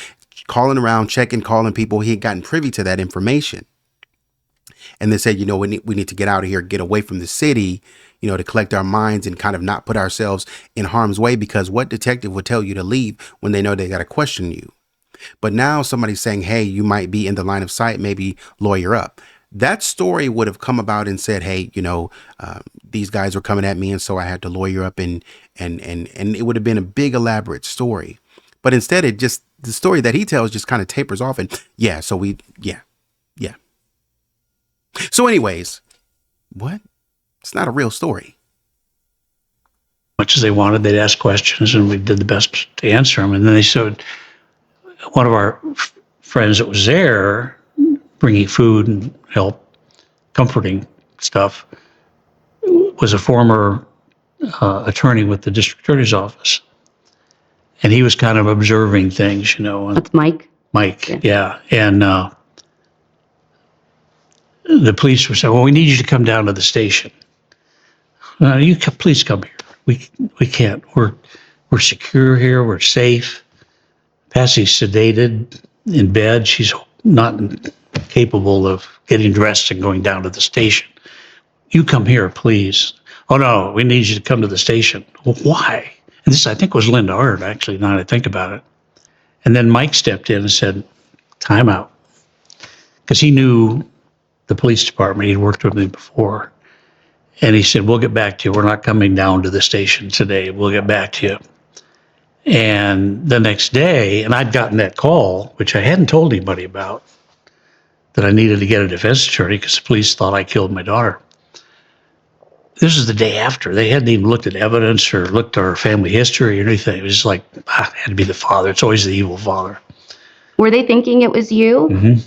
calling around, calling people. He had gotten privy to that information. And they said, we need to get out of here, get away from the city, to collect our minds and kind of not put ourselves in harm's way, because what detective would tell you to leave when they know they got to question you? But now somebody's saying, hey, you might be in the line of sight, maybe lawyer up. That story would have come about and said, hey, these guys were coming at me, and so I had to lawyer up, and it would have been a big elaborate story. But instead, the story that he tells just kind of tapers off, and yeah. So anyways, what? It's not a real story. Much as they wanted, they'd ask questions, and we did the best to answer them. And then they said, one of our friends that was there, bringing food and help, comforting stuff, was a former attorney with the district attorney's office. And he was kind of observing things, That's Mike? Mike, yeah. And the police were saying, well, we need you to come down to the station. Please come here. We can't. We're secure here. We're safe. Patsy's sedated in bed. She's not capable of getting dressed and going down to the station. You come here, please. Oh, no, we need you to come to the station. Well, why? And this, I think, was Linda Art, actually, now that I think about it. And then Mike stepped in and said, time out. Because he knew the police department. He'd worked with me before. And he said, we'll get back to you. We're not coming down to the station today. We'll get back to you. And the next day, and I'd gotten that call, which I hadn't told anybody about, that I needed to get a defense attorney because the police thought I killed my daughter. This is the day after. They hadn't even looked at evidence or looked at our family history or anything. It was just like, it had to be the father. It's always the evil father. Were they thinking it was you? Mm-hmm.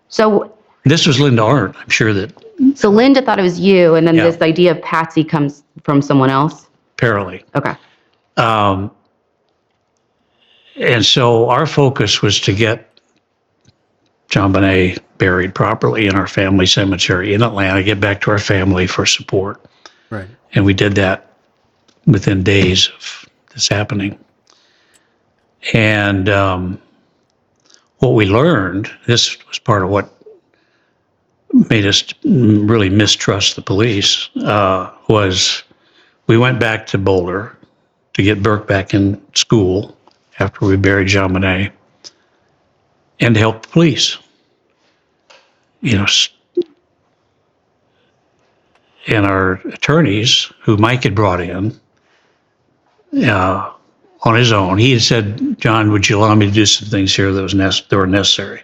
So this was Linda Art. I'm sure that. So Linda thought it was you, and then this idea of Patsy comes from someone else? Apparently. Okay. And so our focus was to get JonBenet buried properly in our family cemetery in Atlanta, get back to our family for support. Right. And we did that within days of this happening. And what we learned, this was part of what made us really mistrust the police, was we went back to Boulder to get Burke back in school after we buried JonBenet, and to help the police. And our attorneys, who Mike had brought in on his own, he had said, John, would you allow me to do some things here that were necessary?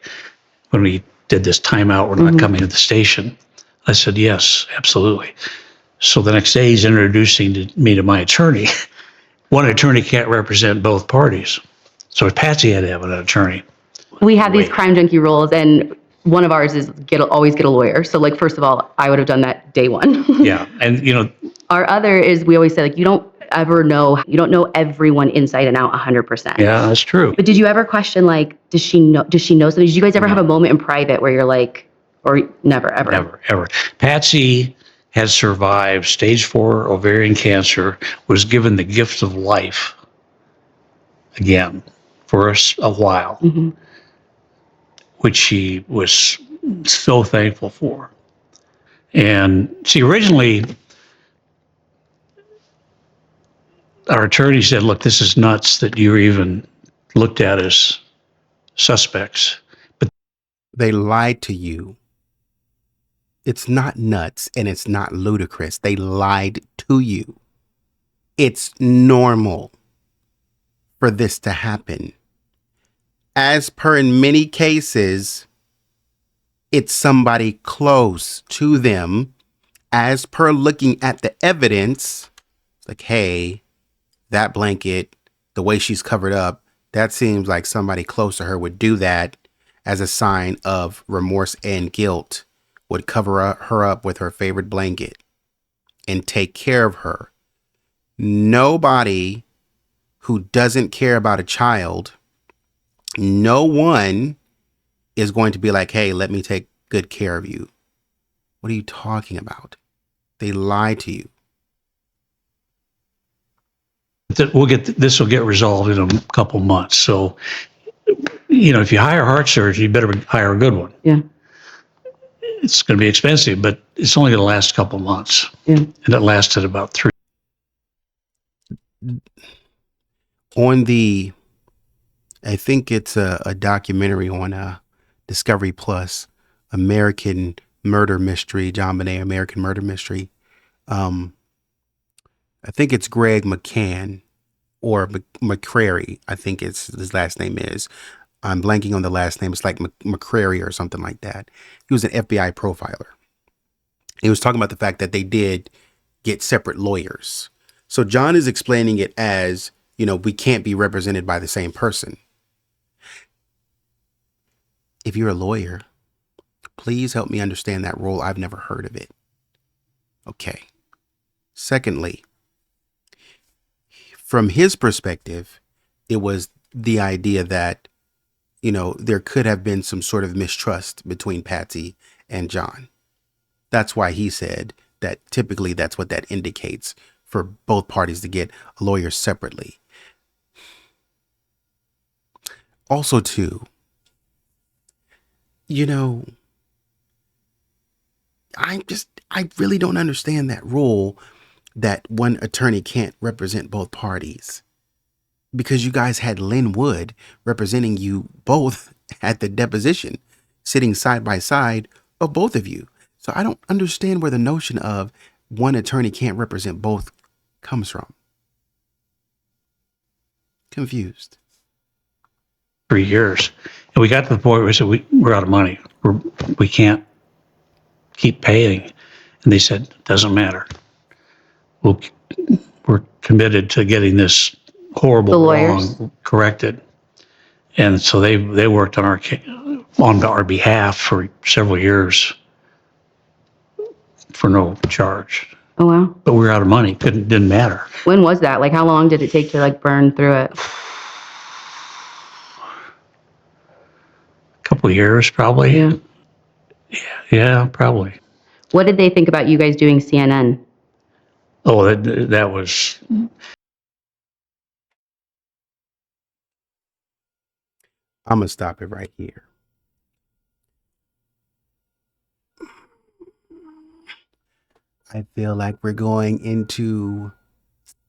When we did this timeout, we're not coming to the station. I said, yes, absolutely. So the next day he's introducing me to my attorney. One attorney can't represent both parties. So Patsy had to have an attorney. We have these crime junkie rules, and one of ours is always get a lawyer. So like, first of all, I would have done that day one. Yeah. And our other is, we always say, like, you don't know everyone inside and out 100%. Yeah, that's true. But did you ever question, like, does she know something? Did you guys ever have a moment in private where you're like, or never, ever? Never, ever. Patsy has survived stage 4 ovarian cancer, was given the gift of life again for a while, which she was so thankful for. And see, originally, our attorney said, look, this is nuts that you're even looked at as suspects. But they lied to you. It's not nuts and it's not ludicrous. They lied to you. It's normal for this to happen. As per in many cases, it's somebody close to them. As per looking at the evidence, it's like, hey, that blanket, the way she's covered up, that seems like somebody close to her would do that as a sign of remorse and guilt, would cover her up with her favorite blanket and take care of her. Nobody who doesn't care about a child, no one is going to be like, hey, let me take good care of you. What are you talking about? They lied to you. This will get resolved in a couple months. So, if you hire a heart surgeon, you better hire a good one. Yeah. It's going to be expensive, but it's only going to last a couple months. Yeah. And it lasted about 3. On the, I think it's a documentary on Discovery Plus, American Murder Mystery, JonBenet American Murder Mystery. I think it's Greg McCann or McCrary. I think his last name is. I'm blanking on the last name. It's like McCrary or something like that. He was an FBI profiler. He was talking about the fact that they did get separate lawyers. So John is explaining it as, we can't be represented by the same person. If you're a lawyer, please help me understand that role. I've never heard of it. Okay. Secondly, from his perspective, it was the idea that, there could have been some sort of mistrust between Patsy and John. That's why he said that typically that's what that indicates, for both parties to get a lawyer separately. Also, too, I really don't understand that rule that one attorney can't represent both parties, because you guys had Lynn Wood representing you both at the deposition, sitting side by side of both of you. So I don't understand where the notion of one attorney can't represent both comes from. Confused. 3 years. And we got to the point where we said, we're out of money. We can't keep paying. And they said, doesn't matter. We're committed to getting this horrible wrong corrected. And so they worked on our behalf for several years for no charge. Oh, wow. But we were out of money. Didn't matter. When was that? Like, how long did it take to burn through it? A couple of years, probably. Yeah. Yeah, probably. What did they think about you guys doing CNN? Oh, that was... I'm going to stop it right here. I feel like we're going into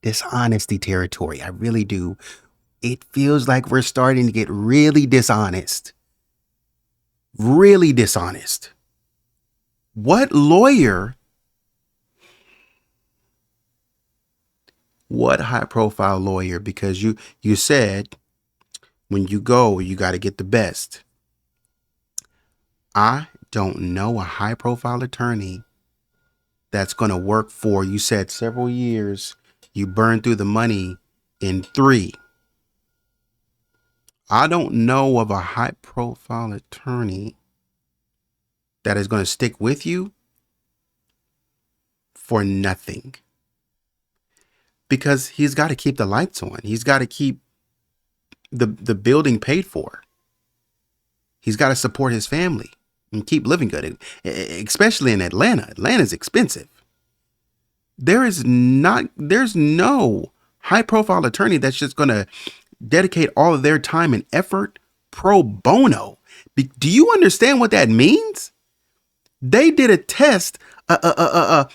dishonesty territory. I really do. It feels like we're starting to get really dishonest. Really dishonest. What lawyer, what high profile lawyer, because you said when you go, you got to get the best. I don't know a high profile attorney that's going to work for, you said, several years. You burn through the money in 3. I don't know of a high profile attorney that is going to stick with you for nothing, because he's got to keep the lights on. He's got to keep the building paid for. He's got to support his family and keep living good, especially in Atlanta. Atlanta's expensive. There's no high profile attorney that's just going to dedicate all of their time and effort pro bono. Do you understand what that means? They did a test. Because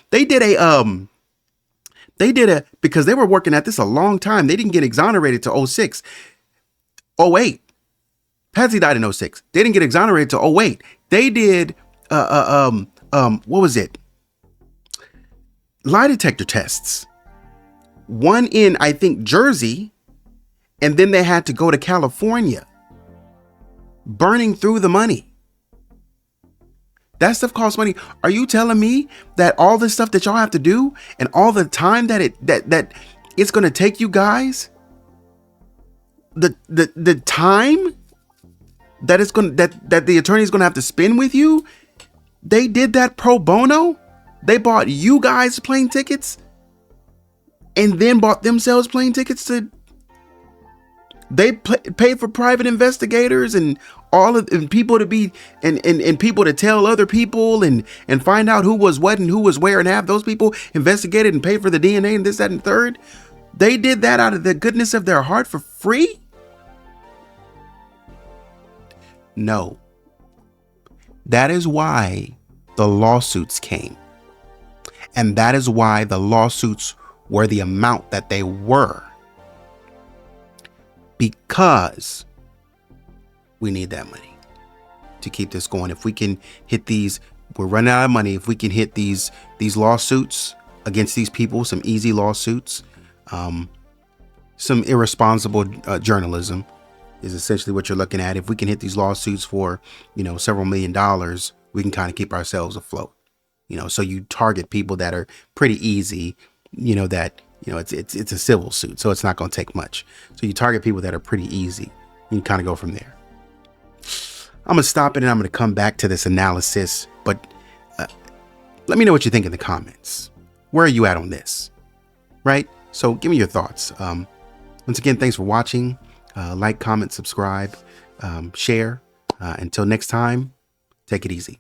they were working at this a long time. They didn't get exonerated to 06. 08. Patsy died in 06. They didn't get exonerated to 08. They did, what was it? Lie detector tests. One in, I think, Jersey. And then they had to go to California. Burning through the money. That stuff costs money. Are you telling me that all the stuff that y'all have to do and all the time that it's going to take you guys, the time that it's going that the attorney is going to have to spend with you, they did that pro bono? They bought you guys plane tickets and then bought themselves plane tickets to, they paid for private investigators and all of and people to be and people to tell other people and find out who was what and who was where and have those people investigated and paid for the DNA and this, that, and third. They did that out of the goodness of their heart for free? No. That is why the lawsuits came. And that is why the lawsuits were the amount that they were. Because we need that money to keep this going. If we can hit these, we're running out of money. If we can hit these lawsuits against these people, some easy lawsuits, some irresponsible journalism is essentially what you're looking at. If we can hit these lawsuits for, several $1 million, we can kind of keep ourselves afloat. So you target people that are pretty easy, it's a civil suit, so it's not going to take much. So you target people that are pretty easy. You can kind of go from there. I'm going to stop it and I'm going to come back to this analysis, but let me know what you think in the comments. Where are you at on this? Right? So give me your thoughts. Once again, thanks for watching. Like, comment, subscribe, share. Until next time, take it easy.